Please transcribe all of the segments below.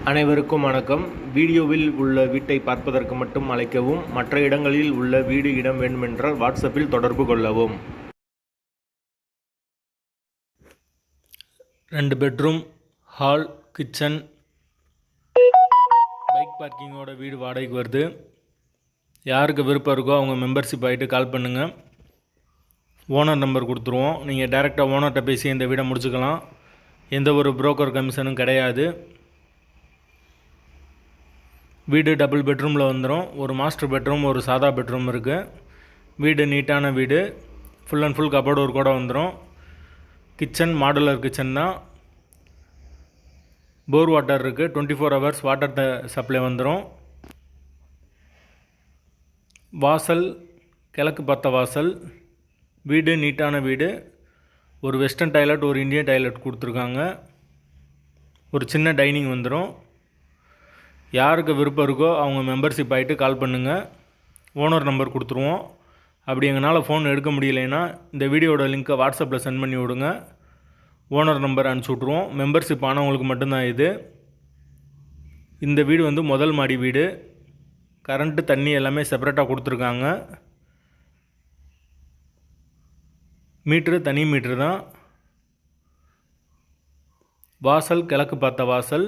அனைவருக்கும் வணக்கம். வீடியோவில் உள்ள வீட்டை பார்ப்பதற்கு மட்டும் அழைக்கவும். மற்ற இடங்களில் உள்ள வீடு இடம் வேண்டுமென்றால் வாட்ஸ்அப்பில் தொடர்பு கொள்ளவும். 2 பெட்ரூம், ஹால், கிச்சன், பைக் பார்க்கிங்கோட வீடு வாடகைக்கு வருது. யாருக்கு விருப்பம் இருக்கோ அவங்க மெம்பர்ஷிப் ஆகிட்டு கால் பண்ணுங்கள். ஓனர் நம்பர் கொடுத்துருவோம். நீங்கள் டைரெக்டாக ஓனர்கிட்ட பேசி இந்த வீடை முடிச்சுக்கலாம். எந்த ஒரு புரோக்கர் கமிஷனும் கிடையாது. வீடு டபுள் பெட்ரூமில் வந்துடும். ஒரு மாஸ்டர் பெட்ரூம், ஒரு சாதா பெட்ரூம் இருக்குது. வீடு நீட்டான வீடு. ஃபுல் அண்ட் ஃபுல் கபோர்டு ஒரு கூட வந்துடும். கிச்சன் மாடுலர் கிச்சன் தான். போர் வாட்டர் இருக்குது. 24 ஹவர்ஸ் வாட்டர் சப்ளை வந்துடும். வாசல் கிழக்கு பார்த்த வாசல். வீடு நீட்டான வீடு. ஒரு வெஸ்டர்ன் டாய்லெட், ஒரு இந்தியன் டாய்லெட் கொடுத்துருக்காங்க. ஒரு சின்ன டைனிங் வந்துடும். யாருக்கு விருப்பம் இருக்கோ அவங்க மெம்பர்ஷிப் ஆகிட்டு கால் பண்ணுங்கள். ஓனர் நம்பர் கொடுத்துருவோம். அப்படி எங்களால் ஃபோன் எடுக்க முடியலைன்னா இந்த வீடியோட லிங்க்கை வாட்ஸ்அப்பில் சென்ட் பண்ணி விடுங்க. ஓனர் நம்பர் அனுப்பிச்சி விட்ருவோம். மெம்பர்ஷிப் ஆனவங்களுக்கு மட்டும்தான் இது. இந்த வீடு வந்து முதல் மாடி வீடு. கரண்ட்டு தண்ணி எல்லாமே செப்பரேட்டாக கொடுத்துருக்காங்க. மீட்ரு தனி மீட்ரு தான். வாசல் கிழக்கு பார்த்த வாசல்.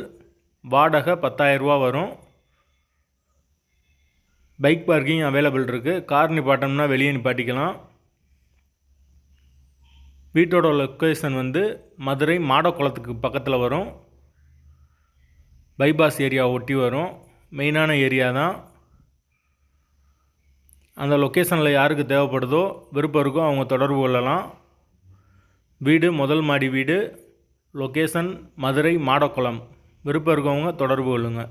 வாடகை 10,000 ரூபா வரும். பைக் பார்க்கிங் அவைலபிள் இருக்குது. கார் நிப்பாட்டம்னா வெளியே நிப்பாட்டிக்கலாம். வீட்டோட லொக்கேஷன் வந்து மதுரை மாடக்குளத்துக்கு பக்கத்தில் வரும். பைபாஸ் ஏரியா ஒட்டி வரும். மெயினான ஏரியா தான். அந்த லொக்கேஷனில் யாருக்கு தேவைப்படுதோ விருப்பம் இருக்கோ அவங்க தொடர்பு கொள்ளலாம். வீடு முதல் மாடி வீடு. லொக்கேஷன் மதுரை மாடக்குளம். விருப்பம் இருக்கவங்க தொடர்பு கொள்ளுங்கள்.